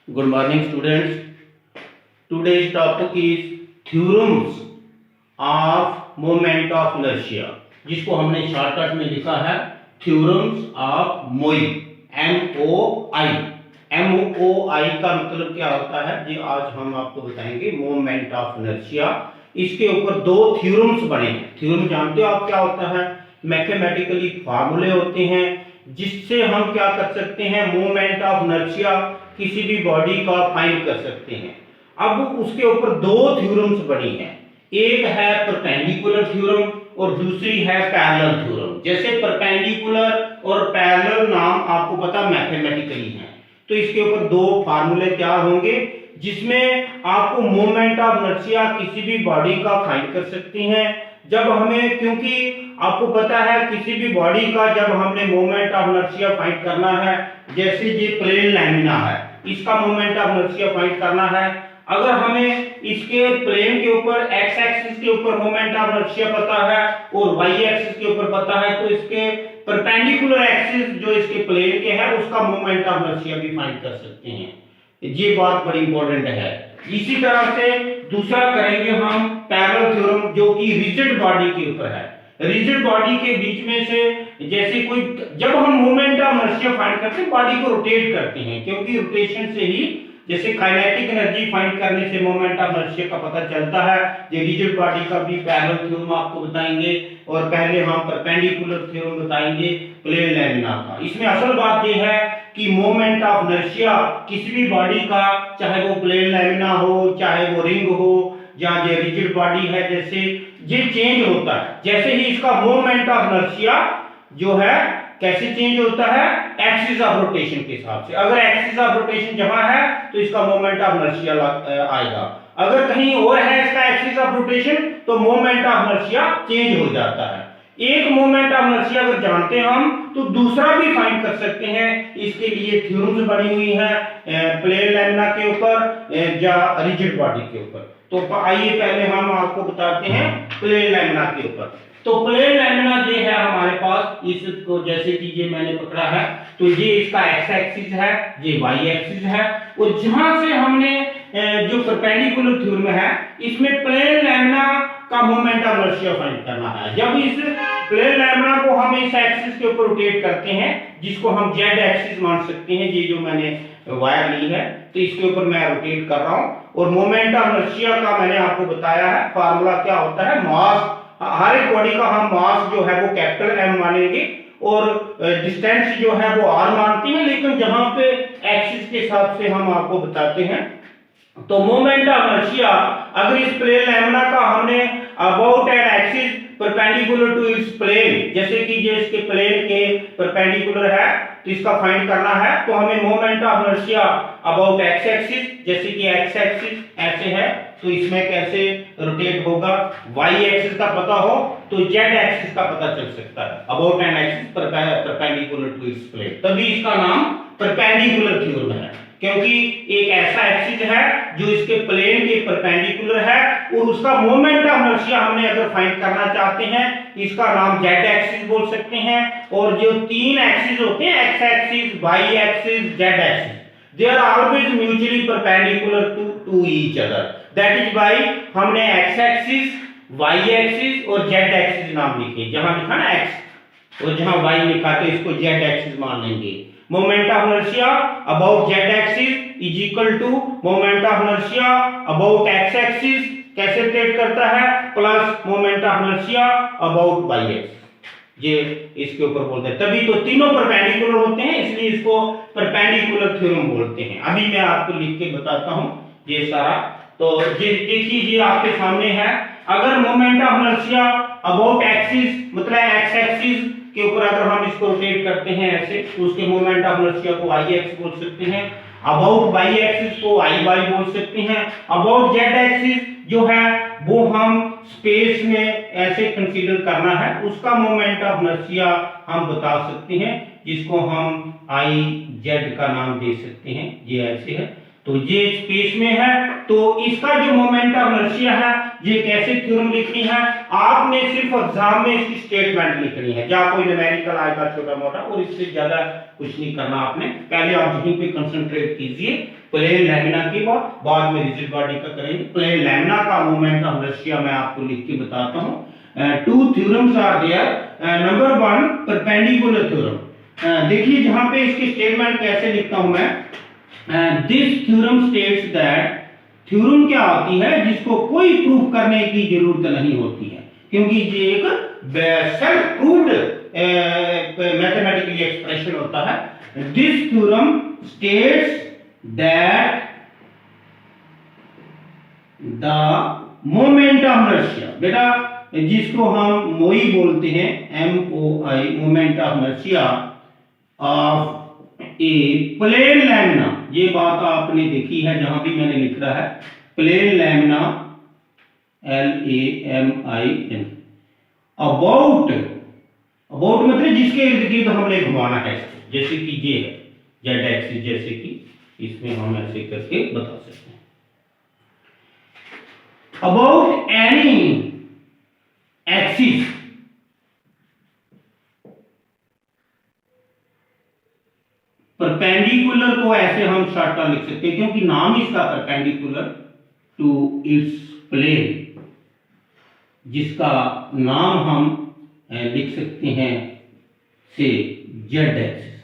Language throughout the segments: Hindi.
Good morning, students. Today's topic is theorems of moment of inertia, जिसको हमने शॉर्टकट में लिखा है theorems of MOI, MOI. MOI का मतलब क्या होता है, ये आज हम आपको बताएंगे. मोमेंट ऑफ इनर्शिया, इसके ऊपर दो थ्योरम्स बने हैं. थ्योरम जानते हो आप क्या होता है? मैथमेटिकली फार्मूले होते हैं जिससे हम क्या कर सकते हैं, मोमेंट ऑफ इनर्शिया किसी भी बॉडी का फाइंड कर सकते हैं. अब उसके ऊपर दो थ्योरम्स बनी हैं. एक है परपेंडिकुलर थ्योरम और दूसरी है पैरेलल थ्योरम. जैसे परपेंडिकुलर और पैरेलल नाम आपको पता मैथमेटिकली है, तो इसके ऊपर दो फार्मूले तैयार होंगे जिसमें आपको मोमेंट ऑफ इनर्शिया किसी भी बॉडी का फाइंड कर सकते हैं. जब हमें, क्योंकि आपको पता है किसी भी बॉडी का जब हमने मोमेंट ऑफ इनर्शिया फाइंड करना है, जैसे ये प्लेन लैमिना है, इसका मोमेंट ऑफ इनर्शिया फाइंड करना है. अगर हमें इसके प्लेन के ऊपर एक्स एक्सिस के ऊपर मोमेंट ऑफ इनर्शिया पता है और वाई एक्सिस के ऊपर पता है, तो इसके परपेंडिकुलर एक्सिस जो इसके प्लेन के है उसका मोमेंट ऑफ इनर्शिया भी फाइंड कर सकते हैं. ये बात बड़ी इंपॉर्टेंट है. इसी तरह से दूसरा करेंगे हम पैरेलल थ्योरम, जो कि रिजिड बॉडी के ऊपर है. रिजिड बॉडी के बीच में से जैसे कोई, जब हम मोमेंट ऑफ इनर्शिया फाइंड करते हैं बॉडी को रोटेट करते हैं, क्योंकि रोटेशन से ही, जैसे काइनेटिक एनर्जी फाइंड करने से मोमेंट ऑफ इनर्शिया का पता चलता है. ये रिजिड बॉडी का भी पैरेलल थ्योरम आपको बताएंगे और पहले हम परपेंडिकुलर थ्योरम बताएंगे प्लेन लैमिना का. इसमें असल बात ये है कि मोमेंट ऑफ इनर्शिया किसी भी बॉडी का, चाहे वो प्लेन लैमिना हो, चाहे वो रिंग हो, या ये रिजिड बॉडी है, जैसे ये चेंज होता है. जैसे ही इसका मोमेंट ऑफ इनर्शिया जो है कैसे चेंज होता है, एक्सिस ऑफ रोटेशन के हिसाब से. अगर एक्सिस ऑफ रोटेशन जहां है तो इसका मोमेंट ऑफ इनर्शिया आएगा. अगर कहीं और है इसका एक्सिस ऑफ रोटेशन तो मोमेंट ऑफ इनर्शिया चेंज हो जाता है. एक मोमेंट ऑफ इनर्शिया अगर जानते हैं हम तो दूसरा भी फाइंड कर सकते हैं. इसके लिए थ्योरम्स बनी हुई हैं प्लेन लैमिना के ऊपर या रिजिड बॉडी के ऊपर. तो आइए पहले हम आपको बताते हैं प्लेन लैमिना के ऊपर. तो प्लेन लैमिना ये है हमारे पास, इसको जैसे कि ये मैंने पकड़ा है, तो ये इसका एक्स एक्सिस है, ये वाई एक्सिस है, और जहां से हमने जो परपेंडिकुलर थ्योरम है इसमें प्लेन लैमिना का मोमेंट ऑफ इनर्शिया फाइंड करना है. जब इस प्लेन लैमिना को हम इस एक्सिस के ऊपर रोटेट करते हैं, जिसको हम जेड एक्सिस मान सकते हैं, ये जो मैंने वायर ली है तो इसके ऊपर मैं रोटेट कर रहा हूं, और मोमेंट ऑफ इनर्शिया का मैंने आपको बताया है फार्मूला क्या होता है. मास, हर एक बॉडी का हम मास जो है वो कैपिटल एम मानेंगे और डिस्टेंस जो है वो आर मानते हैं, लेकिन जहां पे एक्सिस के हिसाब से हम आपको बताते हैं. तो मोमेंट ऑफ इनर्शिया अगर इस प्लेन लैमिना का हमने about an axis perpendicular to its plane, जैसे कि ये इसके प्लेन के परपेंडिकुलर है, तो इसका फाइंड करना है, तो हमें moment of inertia about X axis, जैसे कि एक्स एक्सिस ऐसे है तो इसमें कैसे रोटेट होगा, वाई एक्सिस का पता हो तो जेड एक्सिस का पता चल सकता है, about an axis perpendicular to its plane. तभी इसका नाम परपेंडिकुलर थ्योरम है, क्योंकि एक ऐसा एक्सिस है जो इसके प्लेन के परपेंडिकुलर है और उसका मोमेंट ऑफ इनर्शिया हमने अगर फाइंड करना चाहते हैं इसका नाम जेड एक्सिस बोल सकते हैं. और जो तीन एक्सिस होते हैं, x axis, Y axis, Z axis, they are always mutually perpendicular to each other. That is why हमने x एक्सिस, y एक्सिस और z एक्सिस नाम लिखे. जहां लिखा ना x और जहां y लिखा तो इसको z एक्सिस मान लेंगे. Moment of inertia about z axis is equal to moment of inertia about x axis, कैसे रोटेट करता है, plus moment of inertia about y axis. ये इसके ऊपर बोलते हैं. तभी तो तीनों परपेंडिकुलर होते हैं, इसलिए इसको परपेंडिकुलर थ्योरम बोलते हैं. अभी मैं आपको लिख के बताता हूं ये सारा. तो ये देखिए, ये आपके सामने है. अगर moment of inertia about axis मतलब एक्स एक्सिस के ऊपर अगर हम इसको रोटेट करते हैं ऐसे, तो उसके मोमेंट ऑफ इनर्शिया को आई एक्स बोल सकते हैं. अबाउट वाई एक्सिस को आई वाई बोल सकते हैं. अबाउट जेड एक्सिस जो है वो हम स्पेस में ऐसे कंसीडर करना है, उसका मोमेंट ऑफ इनर्शिया हम बता सकते हैं, जिसको हम आई जेड का नाम दे सकते हैं. ये ऐसे है. तो ये स्पेस में है, तो इसका जो मोमेंट ऑफ इनर्शिया है ये कैसे थ्योरम लिखनी है, आपने सिर्फ एग्जाम में इसकी स्टेटमेंट लिखनी है, जहां कोई न्यूमेरिकल आएगा छोटा मोटा, और इससे ज्यादा कुछ नहीं करना आपने। पहले आप यहीं पे कंसंट्रेट कीजिए प्लेन लैमिना के बाद में रिजिड बॉडी का करेंगे। प्लेन लैमिना का मोमेंट ऑफ इनर्शिया मैं आपको लिख के बताता हूं। Two theorems are there. Number 1 perpendicular theorem. देखिए जहां पे इसकी स्टेटमेंट कैसे लिखता हूं मैं, this theorem states that, theorem क्या होती है जिसको कोई प्रूफ करने की जरूरत नहीं होती है, क्योंकि ये एक सेल्फ प्रूव्ड मैथमेटिकली एक्सप्रेशन होता है। This theorem states that the moment of inertia, बेटा जिसको हम मोई बोलते हैं, MOI, moment of inertia of a plane lamina, ये बात आपने देखी है जहां भी मैंने लिख रहा है plane lamina LAMIN, about, about मतलब जिसके इर्द गिर्द हमने घुमाना है, जैसे कि ये है जेड एक्सिस, जैसे कि इसमें हम ऐसे करके बता सकते हैं। अबाउट एनी एक्सिस, परपेंडिकुलर को ऐसे हम शॉर्टकट लिख सकते हैं क्योंकि नाम इसका परपेंडिकुलर टू इट्स प्लेन, जिसका नाम हम लिख सकते हैं से जेड एक्सिस,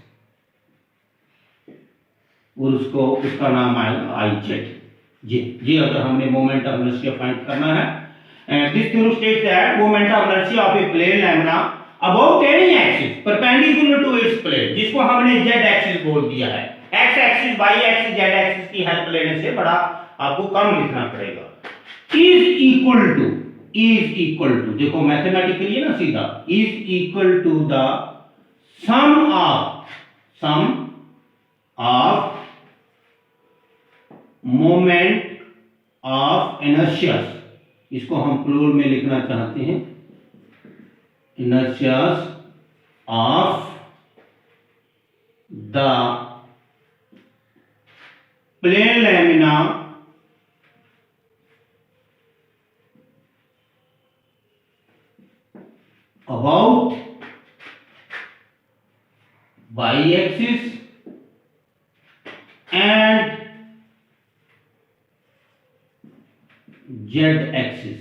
और उसको उसका नाम आएगा आई जेड। ये अगर हमने मोमेंट ऑफ इनर्शिया फाइंड करना है, this theorem states that moment of inertia of a plane lamina about any axis perpendicular to its plane, जिसको हमने जेड एक्सिस बोल दिया है, X axis, Y axis, Z axis की हेल्प लेने से बड़ा आपको कम लिखना पड़ेगा, इज इक्वल टू, देखो मैथमेटिकली है ना सीधा, is equal to the sum of moment of inertias, इसको हम प्लूरल में लिखना चाहते हैं, inertias of the plane lamina about y axis and z axis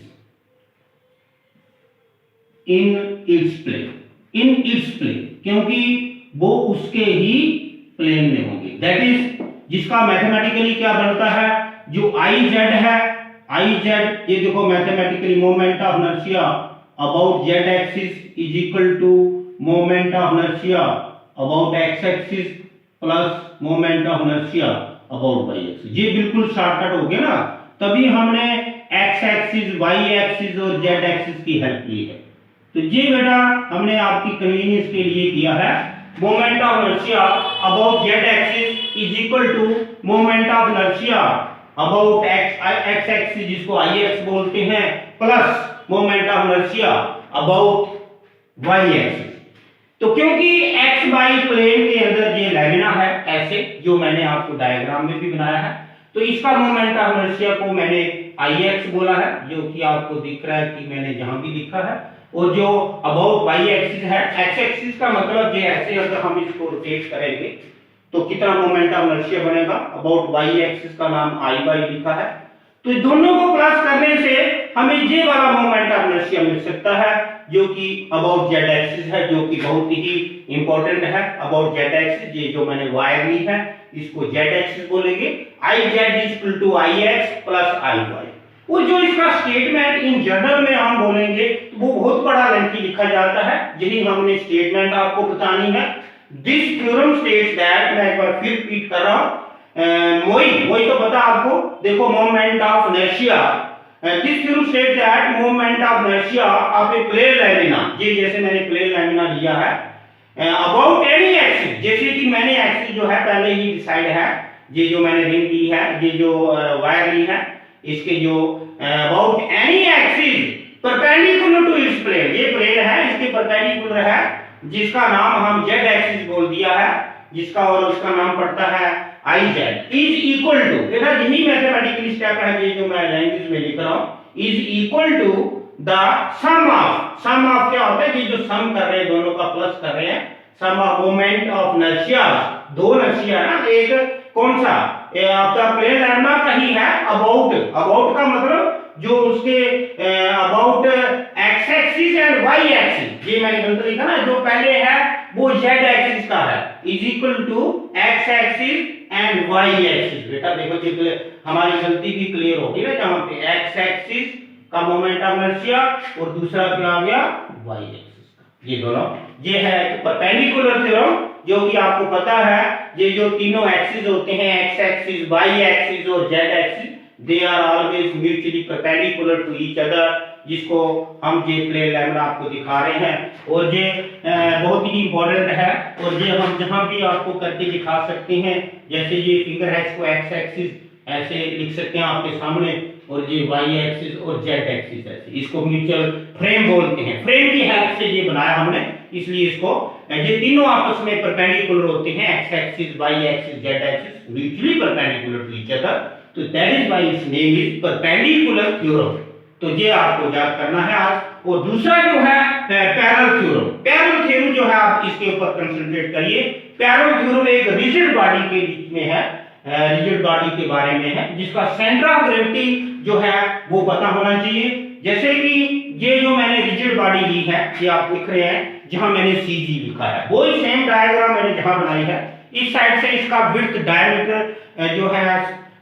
in its plane, क्योंकि वो उसके ही प्लेन में होंगे, दैट इज जिसका मैथमेटिकली क्या बनता है, जो IZ है, IZ ये देखो mathematically moment of inertia about z axis is equal to moment of inertia about x axis plus moment of inertia about y axis. ये बिल्कुल शॉर्टकट हो गया ना, तभी हमने x एक्सिस, y एक्सिस और z एक्सिस की हेल्प ली है। तो ये बेटा हमने आपकी कन्वीनियंस के लिए किया है, moment of inertia about z axis is equal to moment of inertia about x axis, जिसको Ix बोलते हैं, plus moment of inertia about y axis. तो क्योंकि x y प्लेन के अंदर ये लैमिना है, ऐसे जो मैंने आपको डायग्राम में भी बनाया है, तो इसका मोमेंट ऑफ इनर्शिया को मैंने Ix बोला है, जो कि आपको दिख रहा है कि मैंने जहां भी लिखा है, और जो अबाउट y एक्सिस है, x एक्सिस का मतलब ये ऐसे अगर हम इसको रोटेट करेंगे तो कितना मोमेंट ऑफ इनर्शिया बनेगा, अबाउट y एक्सिस का नाम Iy लिखा है, तो दोनों को प्लस करने से हमें ये वाला मोमेंट ऑफ इनर्शिया मिल सकता है, जो कि अबाउट z एक्सिस है, जो कि बहुत ही इंपॉर्टेंट है। अबाउट z एक्सिस, ये जो मैंने वायर ली है इसको z एक्सिस बोलेंगे, Iz Ix प्लस Iy। और जो इसका स्टेटमेंट इन जनरल में हम बोलेंगे वो बहुत बड़ा लेंथी लिखा जाता है, यही हमने स्टेटमेंट आपको बतानी है। दिस थ्योरम स्टेट्स दैट, मैं एक बार फिर रिपीट कर रहा हूं, वही तो पता आपको, देखो moment of inertia, this theorem states that moment of inertia of a plane lamina, ये जैसे मैंने प्लेन लैमिना लिया है, अबाउट एनी एक्सिस, जैसे कि मैंने एक्सिस जो है पहले ही डिसाइड है, ये जो मैंने रिंग ली है, ये जो वायर ली है, इसके जो about any axis perpendicular to its plane, ये प्लेन है इसके परपेंडिकुलर है, जिसका नाम हम z एक्सिस बोल दिया है, जिसका और उसका नाम पड़ता है I Z is equal to, देखा यही मैथमेटिकली स्टेप है ये जो मैं लैंग्वेज में लिख रहा हूं, is equal to the sum of क्या होता है, ये जो सम कर रहे हैं दोनों का प्लस कर रहे हैं, सम ऑफ मोमेंट ऑफ इनर्शिया, दो इनर्शिया ना, एक कौन सा आपका प्लेन लैम्डा का ही है, अबाउट का मतलब जो उसके about X axis and Y axis, ये मैंने गलत लिखा ना, जो पहले है वो जेड एक्सिस का है, is equal to X axis and Y axis. बेटा देखो हमारी गलती भी क्लियर होगी ना, जहां पे एक्स एक्सिस का मोमेंट ऑफ इनर्शिया और दूसरा क्या आ गया वाई एक्सिस का, ये दोनों, ये है परपेंडिकुलर थ्योरम, जो कि आपको पता है ये जो तीनों एक्सिस होते हैं, एक्स एक्सिस, वाई एक्सिस और Z axis, they are always mutually perpendicular to each other, जिसको हम ये प्लेन लैम्डा आपको दिखा रहे हैं, और ये बहुत ही इंपॉर्टेंट है, और ये हम जहां भी आपको करके दिखा सकते हैं, जैसे ये फिगर है इसको एक्स एक्सिस ऐसे लिख सकते हैं आपके सामने, और ये वाई एक्सिस और जेड एक्सिस ऐसे, इसको म्यूचुअल फ्रेम बोलते हैं, फ्रेम की हेल्प से ये बनाया हमने, इसलिए इसको ये तीनों आपस में परपेंडिकुलर होते हैं, x axis, Y axis, Z axis mutually perpendicular to each other, तो that is why its name is perpendicular theorem. तो ये आपको याद करना है आज। और दूसरा जो है पैरेलल थ्योरम, पैरेलल थ्योरम जो है आप इसके ऊपर कंसंट्रेट करिए। पैरेलल थ्योरम एक रिजिड बॉडी के बीच में है, रिजिड बॉडी के बारे में है, जिसका सेंटर ऑफ ग्रेविटी जो है वो पता होना चाहिए। जैसे कि ये जो मैंने रिजिड बॉडी ली है, ये आप लिख रहे हैं, जहां मैंने सीजी लिखा है, वो ही सेम डायग्राम मैंने जहां बनाई है, इस साइड से इसका विड्थ डायमीटर जो है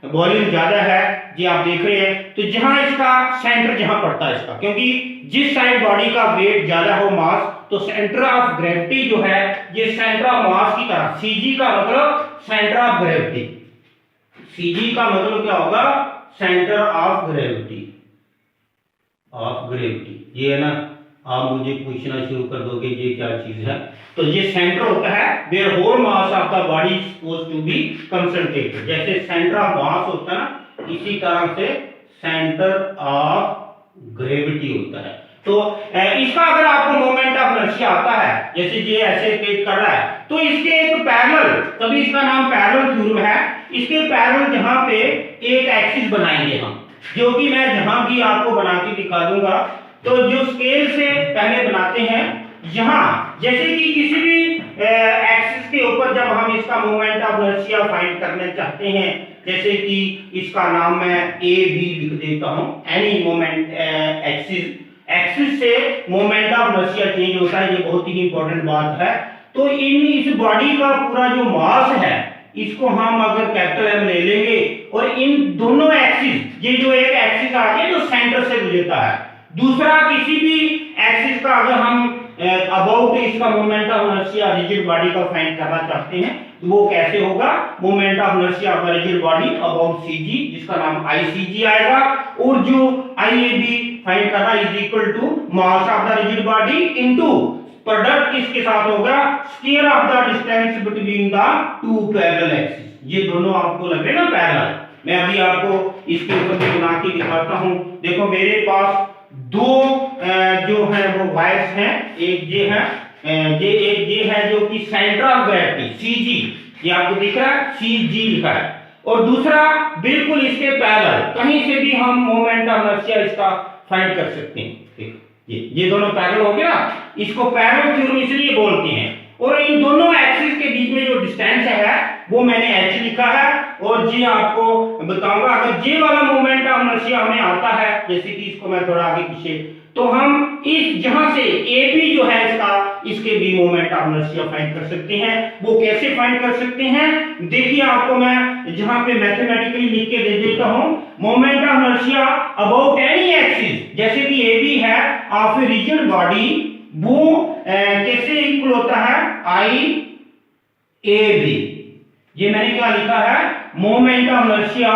वॉल्यूम ज्यादा है, ये आप देख रहे हैं, तो जहां इसका सेंटर जहां पड़ता है इसका, क्योंकि जिस साइड बॉडी का वेट ज्यादा हो मास, तो सेंटर ऑफ ग्रेविटी जो है ये सेंटर ऑफ मास की तरह, सीजी का मतलब सेंटर ऑफ ग्रेविटी, सीजी का मतलब क्या होगा सेंटर ऑफ ग्रेविटी, ये है ना, आप मुझे पूछना शुरू कर दोगे ये क्या चीज है, तो ये सेंटर होता है where whole mass of the body is supposed to be concentrated, जैसे सेंटर ऑफ मास होता है ना, इसी तरह से सेंटर ऑफ ग्रेविटी होता है। तो इसका अगर आपको मोमेंट ऑफ इनर्शिया आता है, जैसे ये ऐसे रोटेट कर रहा है, तो इसके एक पैरेलल, तभी इसका नाम पैरेलल थ्योरम है, इसके पैरेलल जहां पे एक एक्सिस बनाएंगे हम, जो कि मैं जहां भी आपको बना के दिखा दूंगा, तो जो स्केल से पहले बनाते हैं, यहां जैसे कि किसी भी एक्सिस के ऊपर जब हम इसका मोमेंट ऑफ इनर्शिया फाइंड करना चाहते हैं, जैसे कि इसका नाम मैं ए बी लिख देता हूं, एनी मोमेंट एक्सिस से मोमेंट ऑफ इनर्शिया चेंज होता है, ये बहुत ही इंपॉर्टेंट बात है। तो इस बॉडी का पूरा जो मास है, इसको हम अगर कैपिटल एम ले लेंगे, और इन दोनों एक्सिस, ये जो एक एक्सिस आ गया जो सेंटर से गुजरता है, दूसरा किसी भी एक्सिस का अगर हम अबाउट इसका moment of inertia rigid body का फाइंड करना चाहते हैं, तो वो कैसे होगा, moment of inertia of rigid body about CG, जिसका नाम आईसीजी आएगा, और जो आईएबी फाइंड करना is equal to mass of the rigid body into product किसके साथ होगा, square of the distance between the two parallel axis, ये दोनों आपको लगे ना पैरेलल। मैं अभी आपको इसके ऊपर भी बना के दिखाता हूं। देखो मेरे पास दो जो है वो वायर्स हैं, एक ये है, एक ये है जो कि सेंटर ऑफ ग्रेविटी सीजी, ये आपको दिख रहा है सीजी लिखा है, और दूसरा बिल्कुल इसके पैरेलल, कहीं से भी हम मोमेंट ऑफ इनर्शिया इसका फाइंड कर सकते हैं। ये दोनों पैरेलल हो गया, इसको पैरेलल थ्योरम इसलिए बोलते हैं। और इन दोनों एक्सिस के बीच में जो डिस्टेंस है वो मैंने h लिखा है, और जी आपको बताऊंगा अगर जे वाला मोमेंट ऑफ इनर्शिया हमें आता है, जैसे कि इसको मैं थोड़ा आगे पीछे, तो हम इस जहां से ए बी जो है इसके भी मोमेंट ऑफ इनर्शिया फाइंड कर सकते हैं। वो कैसे फाइंड कर सकते हैं, देखिए आपको मैं जहां पे मैथमेटिकली लिख के दे देता हूं, moment of inertia about any axis, जैसे कि ए बी है ऑफ ए रिजिड बॉडी, वो कैसे इक्वल होता है आई ए बी, ये मैंने क्या लिखा है, moment of inertia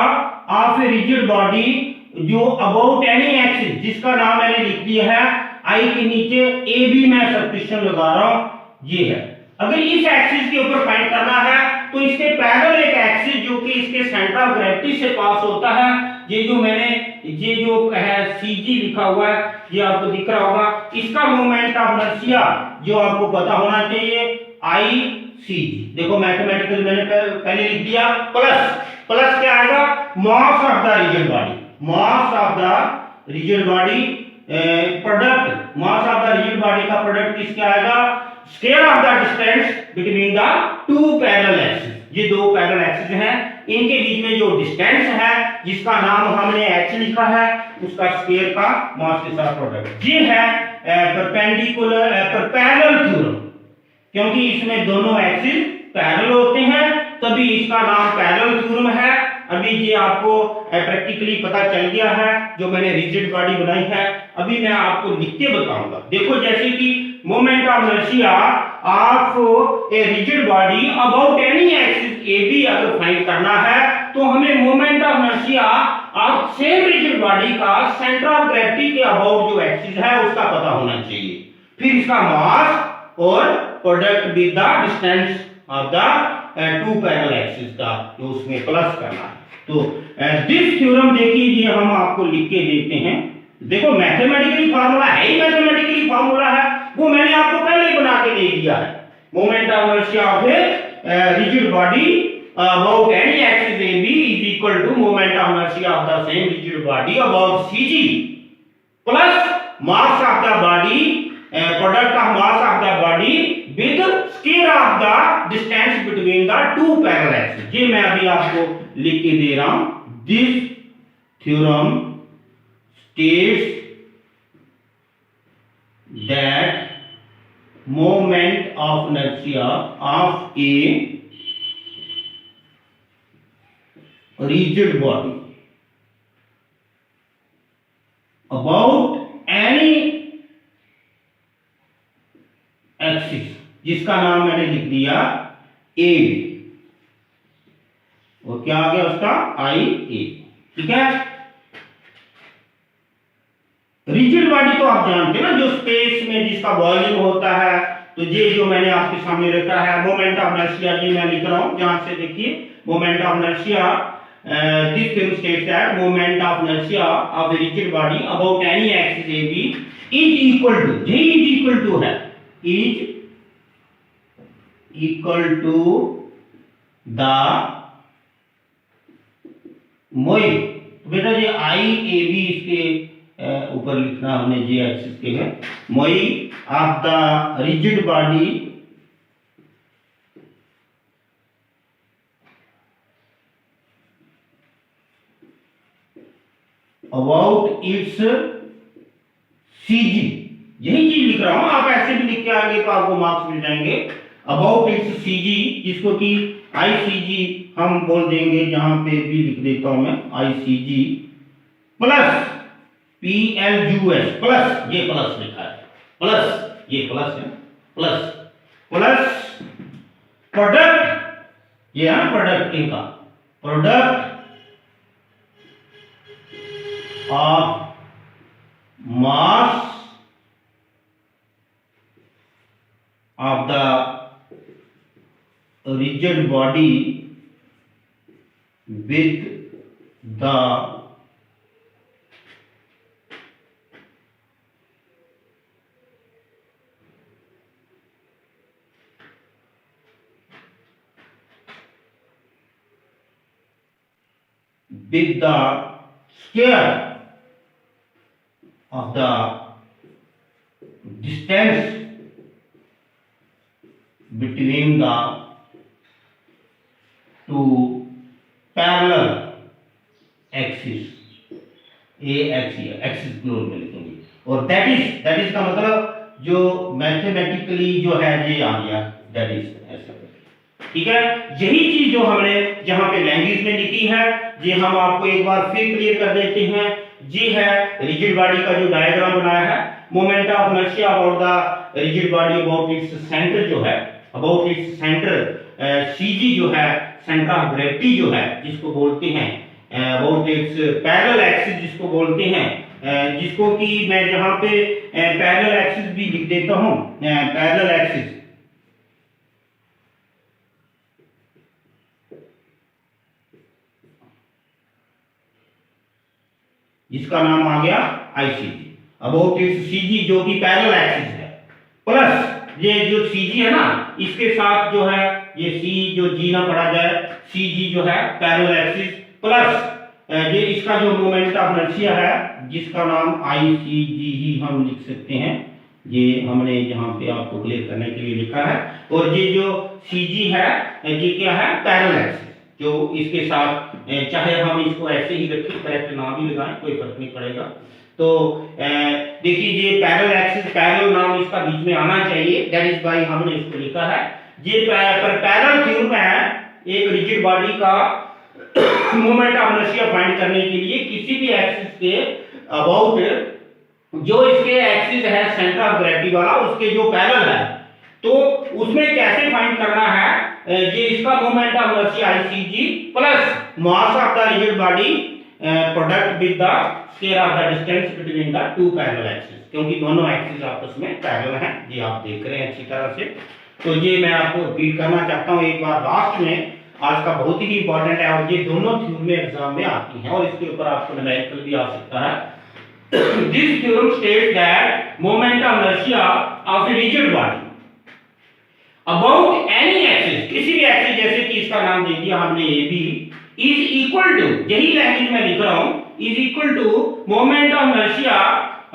of a rigid body जो अबाउट एनी एक्सिस, जिसका नाम मैंने लिख दिया है आई के नीचे ए बी, मैं सब्स्टिट्यूशन लगा रहा हूं, ये है। अगर इस एक्सिस के ऊपर फाइंड करना है, तो इसके पैरेलल एक एक्सिस जो कि इसके सेंटर ऑफ ग्रेविटी से पास होता है, ये जो मैंने ये जो है सीजी लिखा हुआ है, ये आपको दिख रहा होगा, इसका मोमेंट ऑफ इनर्शिया जो आपको पता होना चाहिए आई सी जी। देखो मैथमेटिकल मैंने पहले लिख दिया प्लस, प्लस क्या आएगा, मास of the rigid body, mass of the rigid body product, mass of the rigid body का प्रोडक्ट किसका आएगा, square of the distance between the two parallel axis. ये दो पैरेलल एक्सिस हैं, इनके बीच में जो डिस्टेंस है जिसका नाम हमने h लिखा है, उसका स्क्वायर का मास के साथ प्रोडक्ट। ये है परपेंडिकुलर पैरेलल थ्योरम, क्योंकि इसमें दोनों एक्सिस पैरेलल होते हैं तभी इसका नाम पैरेलल थ्योरम है। अभी ये आपको प्रैक्टिकली पता चल गया है जो मैंने रिजिड बॉडी बनाई है। अभी मैं आपको लिख के बताऊंगा। देखो जैसे कि moment of inertia of a rigid body about any axis A B अगर फाइंड करना है तो हमें moment of inertia of same rigid body का सेंटर ऑफ ग्रेविटी के अबाउट जो एक्सिस है उसका पता होना चाहिए, फिर इसका मास और product with the distance of the two parallel axis का जो उसमें प्लस करना है। तो दिस थ्योरम देखिए ये हम आपको लिख के देते हैं। देखो मैथमेटिकली फार्मूला है ही, मैथमेटिकली फार्मूला है वो मैंने आपको पहले ही बना के दे दिया है। Moment of inertia of a rigid body about any axis A B is equal to moment of inertia of the same rigid body about C G plus mass of the body product of mass of the body with square of the distance between the two parallel axis. ये मैं अभी आपको लिख के दे रहा हूं। This theorem states that moment of inertia of a rigid body about any axis, जिसका नाम मैंने लिख दिया ए, और क्या आ गया उसका आई ए, ठीक है। रिजिड बॉडी तो आप जानते हैं ना, जो स्पेस में जिसका वॉल्यूम होता है। तो ये जो मैंने आपके सामने रखा है मोमेंट ऑफ इनर्शिया, ये मैं लिख रहा हूं जहां से देखिए moment of inertia, this thing states that moment of inertia of a rigid body about any axis A B is equal to, ये इज इक्वल टू है, is equal to the MOI. बेटा ये आई ए बी इसके ऊपर लिखना हमने जी एक्सिस के है, मोई of the rigid body about it's CG, यही चीज लिख रहा हूं, आप ऐसे भी लिख के आएंगे तो आपको मार्क्स मिल जाएंगे। अबाउट इट्स सीजी, जिसको कि आईसीजी हम बोल देंगे, जहां पे भी लिख देता हूं मैं आईसीजी प्लस PLUS प्लस, ये प्लस लिखा है, प्लस ये प्लस है, प्लस प्लस प्रोडक्ट, ये है प्रोडक्ट इनका, product of mass of the rigid body with the with the square of the distance between the two parallel axis, a axis close में लिखेंगे, और that is का मतलब जो मैथमेटिकली जो है ये आ गया, that is ऐसा, ठीक है। यही चीज जो हमने जहां पे लैंग्वेज में लिखी है ये हम आपको एक बार फिर क्लियर कर देते हैं। ये है रिजिड बॉडी का जो डायग्राम बनाया है, moment of inertia about the rigid body about its centre जो है, अबाउट इट्स सेंटर सीजी जो है सेंटर ऑफ ग्रेविटी जो है जिसको बोलते हैं, अबाउट इट्स पैरेलल एक्सिस जिसको बोलते हैं, जिसको कि मैं जहां पे पैरेलल एक्सिस भी लिख देता हूं, पैरेलल एक्सिस जिसका नाम आ गया आईसीजी, अबाउट इट्स सीजी जो कि पैरेलल एक्सिस है, प्लस ये जो CG है ना, इसके साथ जो है ये C जो G ना पढ़ा जाए, CG जो है पैरेलल एक्सिस प्लस ये इसका जो मोमेंट ऑफ इनर्शिया है जिसका नाम ICG ही हम लिख सकते हैं, ये हमने यहाँ पे आपको क्लियर करने के लिए लिखा है। और ये जो CG है ये क्या है, पैरेलल एक्सिस, जो इसके साथ चाहे हम इसको ऐसे ही रखें, करेक्ट नाम भी लगाएं, कोई फर्क नहीं पड़ेगा। तो देखिए ये पैरेलल एक्सिस, पैरेलल नाम इसका बीच में आना चाहिए, दैट इज व्हाई हमने इसको लिखा है। ये पैरेलल थ्योरम है एक रिजिड बॉडी का मोमेंट ऑफ इनर्शिया फाइंड करने के लिए किसी भी एक्सिस के अबाउट, जो इसके एक्सिस है सेंटर ऑफ ग्रेविटी वाला, उसके जो पैरेलल है, तो उसमें कैसे फाइंड करना है, ये इसका moment of inertia ICG plus mass of the rigid body product with the square of the distance between the two parallel axis, क्योंकि दोनों एक्सिस आपस में पैरेलल हैं, ये आप देख रहे हैं अच्छी तरह से। तो ये मैं आपको रिपीट करना चाहता हूँ एक बार लास्ट में, आज का बहुत ही इंपॉर्टेंट है और ये दोनों थ्योरम एग्जाम में आती हैं और इसके ऊपर आपको न्यूमेरिकल भी आ सकता है। This theorem states that moment of inertia of a rigid body about any axis, किसी भी एक्सिस, जैसे कि इसका नाम दे दिया हमने AB, इज इक्वल टू, यही लैंग्वेज में लिख रहा हूं, is equal to moment of inertia,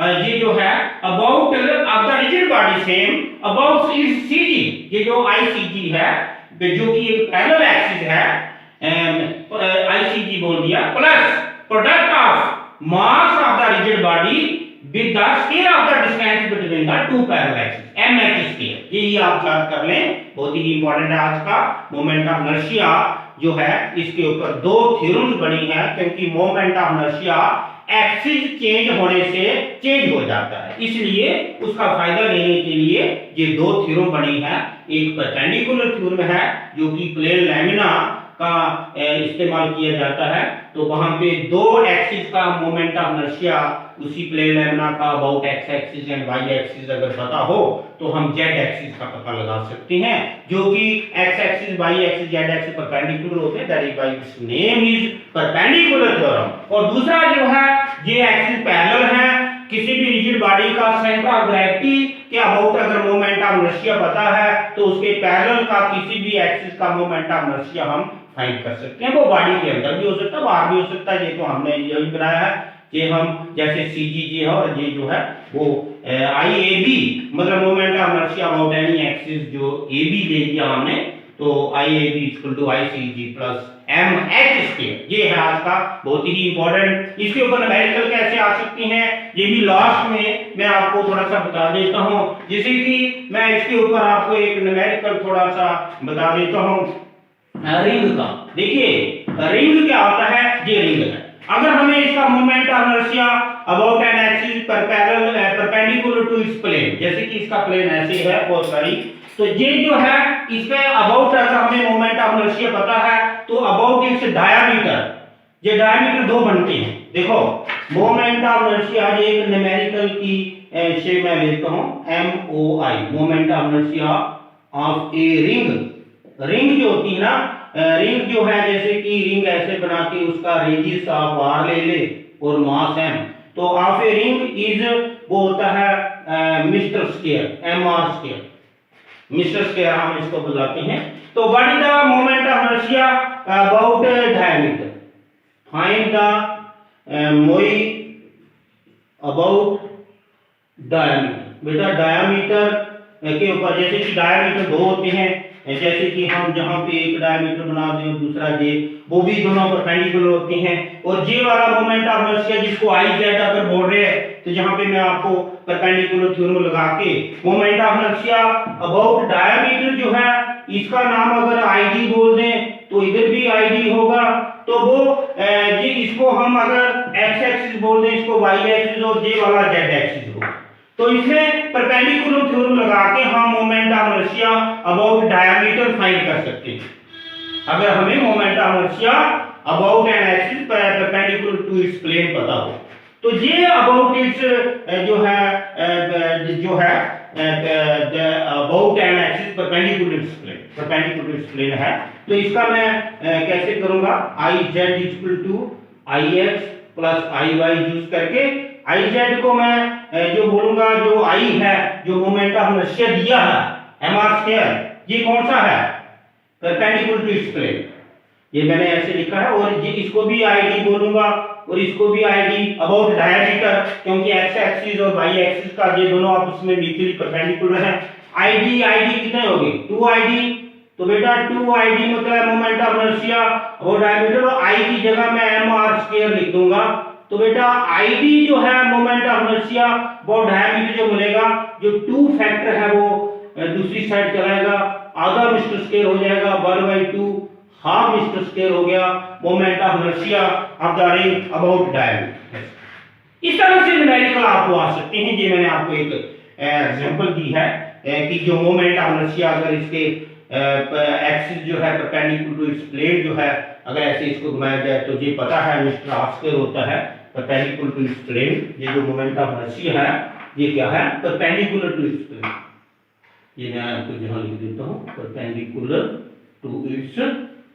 ये जो है about of the rigid body same about is CG, ये जो ICG है जो कि एक पैरेलल एक्सिस है, ICG बोल दिया, plus product of mass of the rigid body with the square of the distance between the two parallel axis, MH square. यही आप याद कर लें, बहुत ही इंपॉर्टेंट है आज का। मोमेंट ऑफ इनर्शिया जो है इसके ऊपर दो थ्योरम्स बनी है, क्योंकि moment of inertia axis change होने से चेंज हो जाता है, इसलिए उसका फायदा लेने के लिए ये दो थ्योरम बनी है। एक परपेंडिकुलर थ्योरम है जो कि प्लेन लैमिना का इस्तेमाल किया जाता है, तो वहां पे दो एक्सिस का मोमेंट ऑफ इनर्शिया उसी प्लेन लैमिना का about x axis and y axis अगर पता हो तो हम z एक्सिस का पता लगा सकते हैं, जो कि x axis y axis z axis perpendicular होते हैं, that is why its name is perpendicular theorem. और दूसरा जो है ये एक्सिस पैरेलल है, किसी भी रिजिड बॉडी का सेंटर ऑफ ग्रेविटी के अबाउट अगर मोमेंट ऑफ इनर्शिया पता है तो उसके पैरेलल का किसी भी एक्सिस का मोमेंट ऑफ इनर्शिया हम फाइंड कर सकते हैं। वो बॉडी के अंदर भी हो सकता है, बाहर भी हो सकता है, ये तो हमने यही बनाया है। ये हम जैसे CG है और ये जो है वो IAB, मतलब moment of inertia about any axis जो AB ले लिया हमने, तो IAB equal to ICG plus MH square. ये है आज का बहुत ही इंपॉर्टेंट। इसके ऊपर न्यूमेरिकल कैसे आ सकती हैं ये भी लास्ट में मैं आपको थोड़ा सा बता देता हूं, जैसे कि मैं इसके ऊपर आपको एक न्यूमेरिकल थोड़ा सा बता देता हूं रिंग का। देखिए रिंग क्या होता है, ये रिंग है। अगर हमें इसका moment of inertia about an axis perpendicular to its plane, जैसे कि इसका प्लेन ऐसे है बहुत सारी, तो ये जो है इसके अबाउट अगर हमें मोमेंट ऑफ इनर्शिया पता है तो अबाउट इट्स डायमीटर, ये डायमीटर दो बनते हैं। देखो मोमेंट ऑफ इनर्शिया, ये एक न्यूमेरिकल की शेप में लेता हूं MOI, moment of inertia of a ring. Ring जो होती है ना, रिंग जो है जैसे कि रिंग ऐसे बना के उसका रेडियस आप r ले ले और मास m, तो ऑफ ए रिंग इज वो होता है mister square, mr square, mister square हम इसको बुलाते हैं। तो what is the moment of inertia about diameter, find the मोई अबाउट डायमीटर। बेटा डायमीटर के ऊपर, जैसे कि डायमीटर दो होते हैं, जैसे कि हम जहां पे एक डायमीटर बना दें और दूसरा जे, वो भी दोनों परपेंडिकुलर होते हैं। और जे वाला मोमेंट ऑफ इनर्शिया जिसको IZ अगर बोल रहे हैं, तो जहां पे मैं आपको परपेंडिकुलर थ्योरम लगा के moment of inertia about diameter जो है इसका नाम अगर ID बोल दें तो इधर भी ID होगा, तो वो ये इसको हम अगर x एक्सिस बोल दें, इसको y एक्सिस, और जे वाला z एक्सिस होगा। तो इसमें परपेंडिकुलर थ्योरम लगा के हम moment of inertia about diameter find कर सकते हैं, अगर हमें moment of inertia about an axis perpendicular to its plane पता हो। तो ये अबाउट इट्स जो है about an axis perpendicular its plane है। तो इसका मैं कैसे करूंगा, IZ equal to IX plus IY use करके आई जेड को मैं जो बोलूंगा, जो आई है, जो मोमेंट ऑफ इनर्शिया दिया है एम आर स्क्वायर, ये कौन सा है, परपेंडिकुलर टू इट्स प्लेन, ये मैंने ऐसे लिखा है। और ये इसको भी आईडी बोलूंगा और इसको भी आईडी अबाउट डायमीटर, क्योंकि एक्स एक्सिस और वाई एक्सिस का ये दोनों आपस में म्यूचुअली परपेंडिकुलर है। आईडी आईडी कितने हो गए, 2id, तो बेटा 2id मतलब मोमेंट ऑफ इनर्शिया और डायमीटर, और आई की जगह मैं एम आर स्क्वायर लिख दूंगा। तो बेटा आईडी जो है मोमेंट ऑफ इनर्शिया और डायमीटर जो मिलेगा, जो 2 फैक्टर है वो दूसरी साइड चलाएगा, आधा मिस्टर स्क्वायर हो जाएगा 1/2, हाफ मिस्टर स्क्वायर हो गया moment of inertia of the ring about diameter. इस तरह से न्यूमेरिकल आपको आ सकते हैं। ये मैंने आपको एक एग्जांपल दी है कि जो मोमेंट ऑफ इनर्शिया अगर इसके एक्सिस जो है परपेंडिकुलर टू इट्स प्लेन जो है, अगर ऐसे इसको घुमाया जाए तो ये पता है मिस्टर हाफ स्क्वायर होता है परपेंडिकुलर टू इट्स प्लेन। ये जो मोमेंट ऑफ इनर्शिया है ये क्या है, परपेंडिकुलर टू इट्स प्लेन। ये मैं आपको जहां लिख देता हूं, परपेंडिकुलर टू इट्स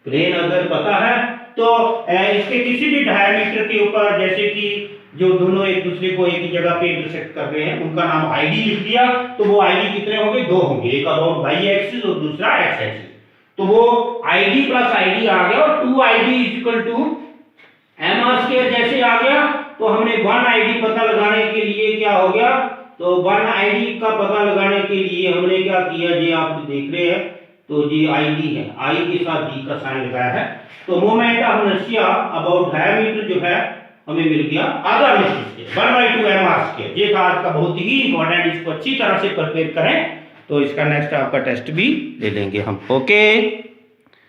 प्लेन अगर पता है तो इसके किसी भी डायमीटर के ऊपर, जैसे कि जो दोनों एक दूसरे को एक ही जगह पे इंटरसेक्ट कर रहे हैं, उनका नाम आईडी लिख दिया, तो वो आईडी कितने होंगे, 2 होंगे, एक अबाउट वाई एक्सिस और दूसरा एक्स एक्सिस। तो वो आईडी प्लस आईडी आ गया, और 2id equal to M R square जैसे आ गया, तो हमने 1id पता लगाने के लिए क्या हो गया, तो 1id का पता लगाने के लिए हमने क्या किया, ये आप देख रहे हैं, तो ये आईडी है, आई के साथ डी का साइन लगाया है। तो moment of inertia about diameter जो है हमें मिल गया आधा mister square 1/2 M R square. ये था आज का बहुत ही इंपॉर्टेंट, इसको अच्छी तरह से प्रिपेयर करें तो इसका नेक्स्ट आपका टेस्ट भी ले लेंगे हम। ओके।